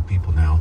of people now.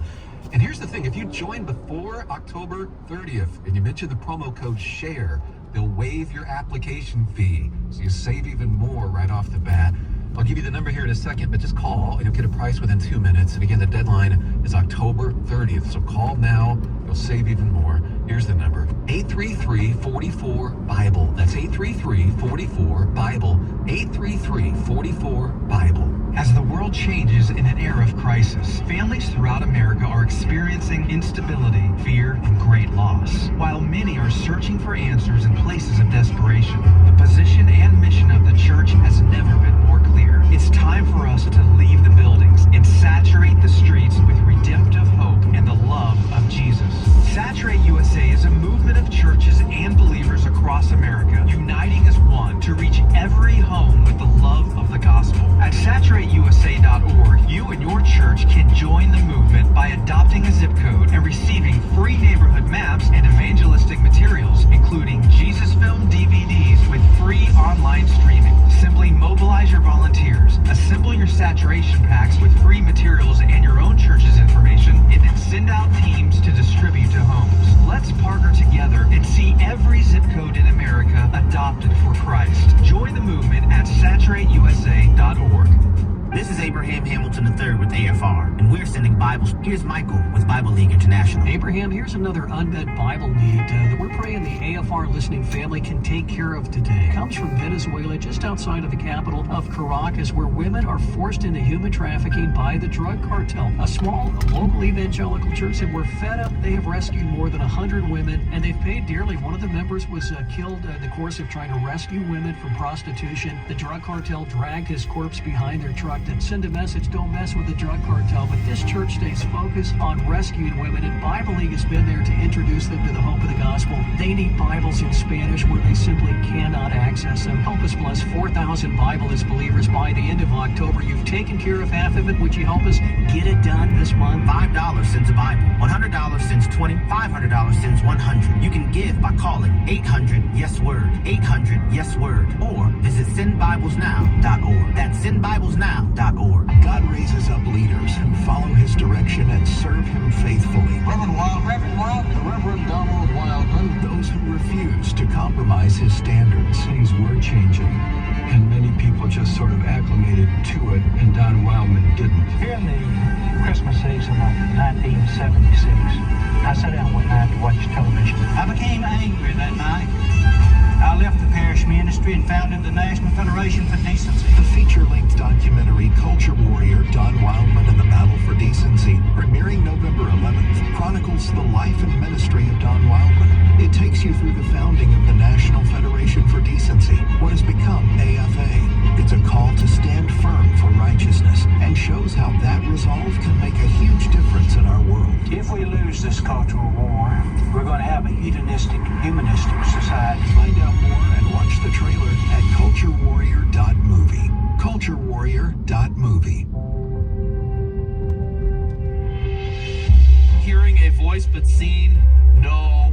And here's the thing, if you join before October 30th and you mention the promo code SHARE, they'll waive your application fee, so you save even more right off the bat. I'll give you the number here in a second, but just call and you'll get a price within 2 minutes. And again, the deadline is October 30th, so call now. You'll save even more. Here's the number, 833-44-BIBLE. That's 833-44-BIBLE, 833-44-BIBLE. As the world changes in an era of crisis, families throughout America are experiencing instability, fear, and great loss. While many are searching for answers in places of desperation, the position and mission of the church has never been more clear. It's time for us to leave the buildings and saturate the streets with redemptive hope and the love of Jesus. Saturate USA is a movement of churches and believers across America, uniting as one to reach every home with the love of the gospel. At SaturateUSA.org, you and your church can join the movement by adopting a zip code and receiving free neighborhood maps and evangelistic materials, including Jesus Film DVDs with free online streaming. Simply mobilize your volunteers, assemble your saturation packs with free materials and your own church's information, and then send out teams to distribute to homes. Let's partner together and see every zip code in America adopted for Christ. Join the movement at SaturateUSA.org. This is Abraham Hamilton III with AFR, and we're sending Bibles. Here's Michael with Bible League International. Abraham, here's another unmet Bible need that we're praying the AFR listening family can take care of today. It comes from Venezuela, just outside of the capital of Caracas, where women are forced into human trafficking by the drug cartel. A small local evangelical church that we're fed up. They have rescued more than 100 women, and they've paid dearly. One of the members was killed in the course of trying to rescue women from prostitution. The drug cartel dragged his corpse behind their truck to send a message, don't mess with the drug cartel. But this church stays focused on rescuing women, and Bible League has been there to introduce them to the hope of the gospel. They need Bibles in Spanish where they simply cannot access them. Help us bless 4,000 Bible-less believers by the end of October. You've taken care of half of it. Would you help us get it done this month? $5 sends a Bible. $100 sends 20. $500 sends 100. You can give by calling 800-YES-WORD, 800-YES-WORD, or visit sendbiblesnow.org. That's sendbiblesnow.org. God raises up leaders who follow his direction and serve him faithfully. Reverend Donald Wildman. Those who refuse to compromise his standards. Things were changing, and many people just sort of acclimated to it, and Don Wildman didn't. During the Christmas season of 1976, I sat down one night to watch television. I became angry that night. I left the parish ministry and founded the National Federation for Decency. The feature-length documentary Culture Warrior, Don Wildman and the Battle for Decency, premiering November 11th, chronicles the life and ministry of Don Wildman. It takes you through the founding of the National Federation for Decency, what has become AFA. It's a call to stand firm for righteousness and shows how that resolve can make a huge difference in our world. If we lose this cultural war, we're going to have a hedonistic, humanistic society. Find out more and watch the trailer at culturewarrior.movie. culturewarrior.movie. Hearing a voice but seeing no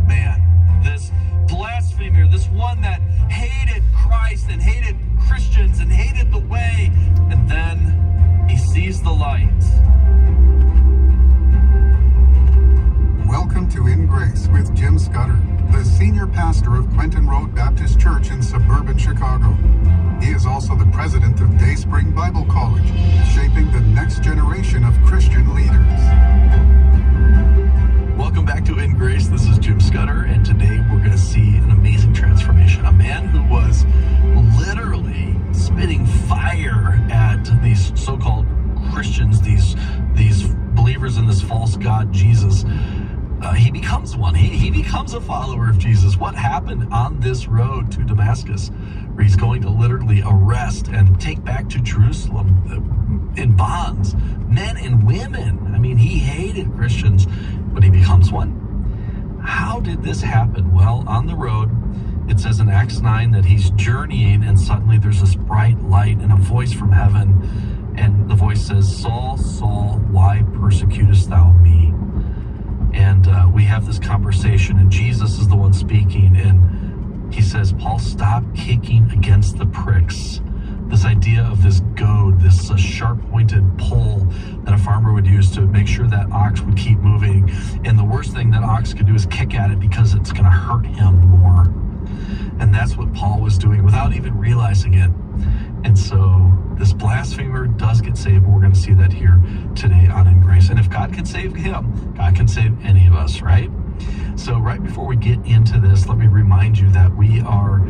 man. This blasphemer, this one that hated Christ and hated Christians and hated the way, and then he sees the light. Welcome to In Grace with Jim Scudder, the senior pastor of Quentin Road Baptist Church in suburban Chicago. He is also the president of Dayspring Bible College, shaping the next generation of Christian leaders. Welcome back to In Grace. This is Jim Scudder, and today we're going to see an amazing transformation. A man who was literally spitting fire at these so-called Christians, these believers in this false god Jesus. He becomes one. He becomes a follower of Jesus. What happened on this road to Damascus, where he's going to literally arrest and take back to Jerusalem in bonds men and women? I mean, he hated Christians, but he becomes one. How did this happen? Well, on the road, it says in Acts 9 that he's journeying, and suddenly there's this bright light and a voice from heaven, and the voice says, "Saul, Saul, why persecutest thou me?" And we have this conversation, and Jesus is the one speaking, and he says, "Paul, stop kicking against the pricks. This idea of this goad, this sharp-pointed pole that a farmer would use to make sure that ox would keep moving. And the worst thing that ox could do is kick at it because it's going to hurt him more. And that's what Paul was doing without even realizing it. And so this blasphemer does get saved. We're going to see that here today on In Grace. And if God can save him, God can save any of us, right? So right before we get into this, let me remind you that we are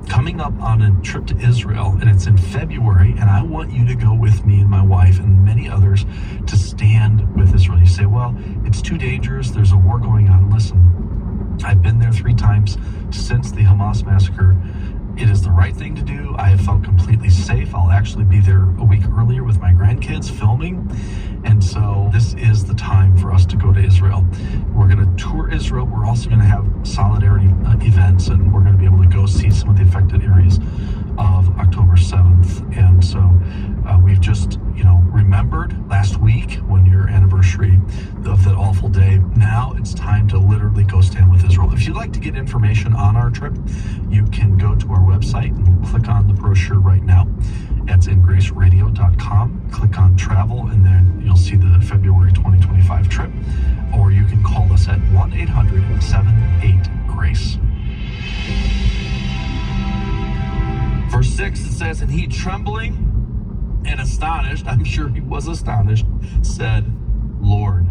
coming up on a trip to Israel, and it's in February, and I want you to go with me and my wife and many others to stand with Israel. You say, well, it's too dangerous. There's a war going on. Listen, I've been there 3 times since the Hamas massacre. It is the right thing to do. I have felt completely safe. I'll actually be there a week earlier with my grandkids filming. And so this is the time for us to go to Israel. We're going to tour Israel. We're also going to have solidarity events, and we're going to be able to go see some of the affected areas of October 7th. And so we've just, remembered last week when your anniversary of that awful day. Now it's time to literally go stand with Israel. If you'd like to get information on our trip, you can go to our website and click on the brochure right now. It's ingraceradio.com. Click on travel, and then you'll see the February 2025 trip. Or you can call us at 1-800-78-GRACE. Verse 6, it says, and he, trembling and astonished, I'm sure he was astonished, said, Lord.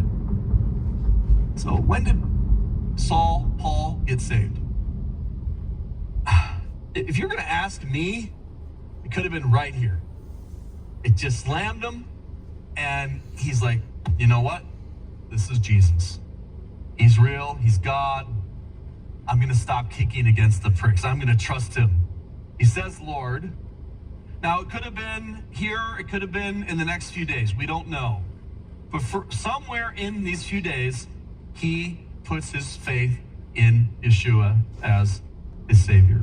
So when did Paul get saved? If you're going to ask me, it could have been right here. It just slammed him, and he's like, you know what? This is Jesus. He's real. He's God. I'm going to stop kicking against the pricks. I'm going to trust him. He says, Lord. Now, it could have been here. It could have been in the next few days. We don't know. But for somewhere in these few days, he puts his faith in Yeshua as his Savior.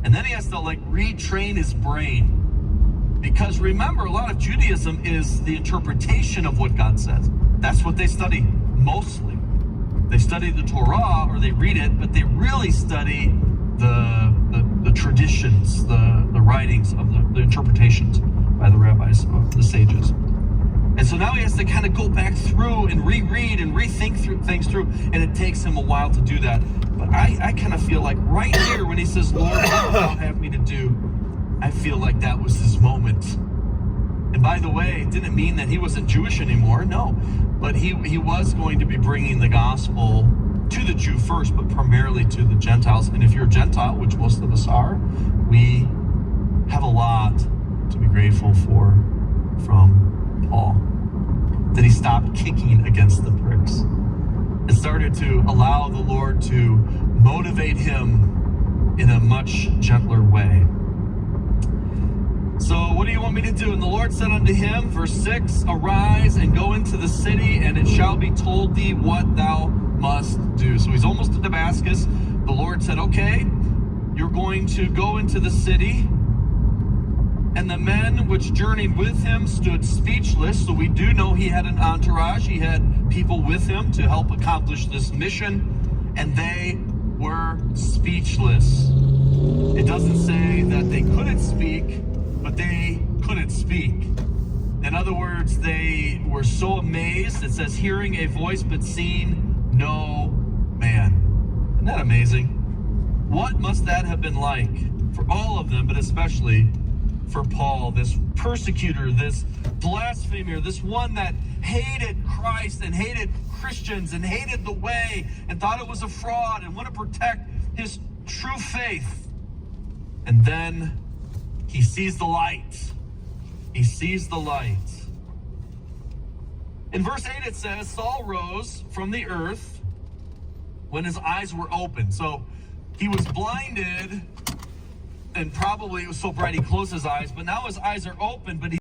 And then he has to retrain his brain. Because remember, a lot of Judaism is the interpretation of what God says. That's what they study mostly. They study the Torah, or they read it, but they really study the traditions, the writings of the interpretations by the rabbis, the sages. And so now he has to kind of go back through and reread and rethink things through, and it takes him a while to do that. But I kind of feel like right here when he says, Lord, what do thou have me to do? I feel like that was his moment. And by the way, it didn't mean that he wasn't Jewish anymore, no. But he was going to be bringing the gospel to the Jew first, but primarily to the Gentiles. And if you're a Gentile, which most of us are, we have a lot to be grateful for from Paul. That he stopped kicking against the pricks and started to allow the Lord to motivate him in a much gentler way. So what do you want me to do? And the Lord said unto him, verse 6, arise and go into the city, and it shall be told thee what thou must do. So he's almost to Damascus. The Lord said, okay, you're going to go into the city. And the men which journeyed with him stood speechless. So we do know he had an entourage. He had people with him to help accomplish this mission. And they were speechless. It doesn't say that they couldn't speak, but they couldn't speak. In other words, they were so amazed. It says, hearing a voice, but seeing no man. Isn't that amazing? What must that have been like for all of them, but especially for Paul, this persecutor, this blasphemer, this one that hated Christ and hated Christians and hated the way and thought it was a fraud and wanted to protect his true faith. And then he sees the light. He sees the light. In verse 8 it says, Saul rose from the earth when his eyes were open. So he was blinded, and probably it was so bright he closed his eyes, but now his eyes are open, but he